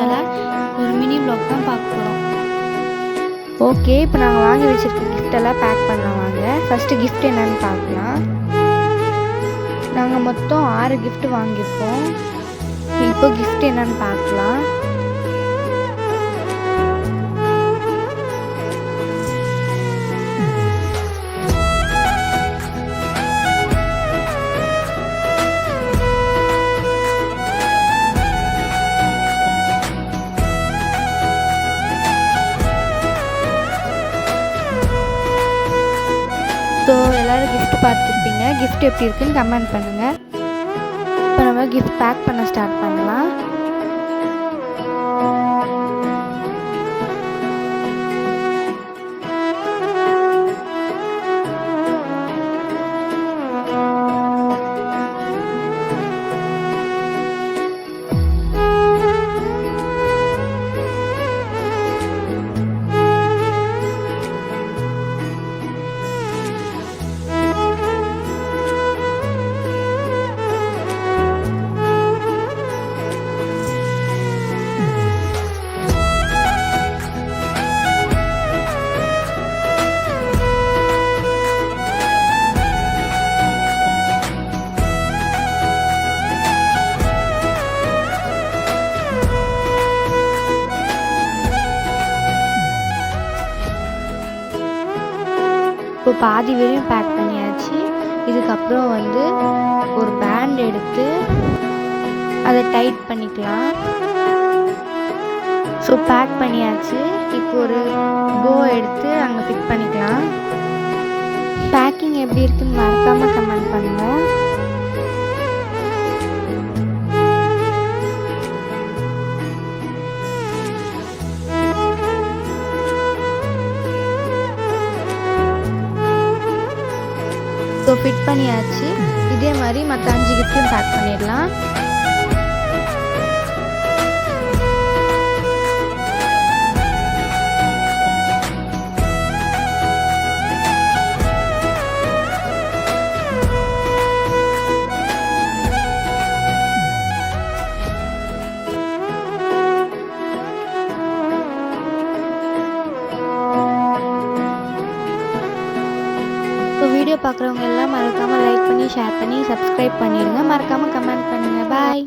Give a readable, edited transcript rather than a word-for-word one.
சிம்பிளாக ஒரு mini vlog தான் பார்க்க போகிறோம். ஓகே, இப்போ நாங்கள் வாங்கி வச்சுருக்க கிஃப்டெல்லாம் பேக் பண்ணலாம் வாங்க. ஃபஸ்ட்டு கிஃப்ட் என்னன்னு பார்க்கலாம். நாங்கள் மொத்தம் 6 gift வாங்கியிருக்கோம். இப்போ கிஃப்ட் என்னன்னு பார்க்கலாம். ஸோ எல்லோரும் கிஃப்ட் பார்த்துருப்பீங்க. கிஃப்ட் எப்படி இருக்குன்னு கமெண்ட் பண்ணுங்கள். இப்போ நம்ம கிஃப்ட் பேக் பண்ண ஸ்டார்ட் பண்ணலாம். இப்போ பாதி வரையும் பேக் பண்ணியாச்சு. இதுக்கப்புறம் ஒரு பேண்ட் எடுத்து அதை டைட் பண்ணிக்கலாம். ஸோ பேக் பண்ணியாச்சு. இப்போ ஒரு போ எடுத்து அங்கே ஃபிட் பண்ணிக்கலாம். பேக்கிங் எப்படி இருக்குன்னு மறக்காமல் கமெண்ட் பண்ணுங்கள். ஸோ ஃபிட் பண்ணியாச்சு. இதே மாதிரி மற்ற 5 கிஃப்ட்டையும் பேக் பண்ணிடலாம். வீடியோ பார்க்குறவங்க எல்லாம் மறக்காமல் லைக் பண்ணி ஷேர் பண்ணி சப்ஸ்கிரைப் பண்ணிடுங்க. மறக்காமல் கமெண்ட் பண்ணுங்கள். பாய்.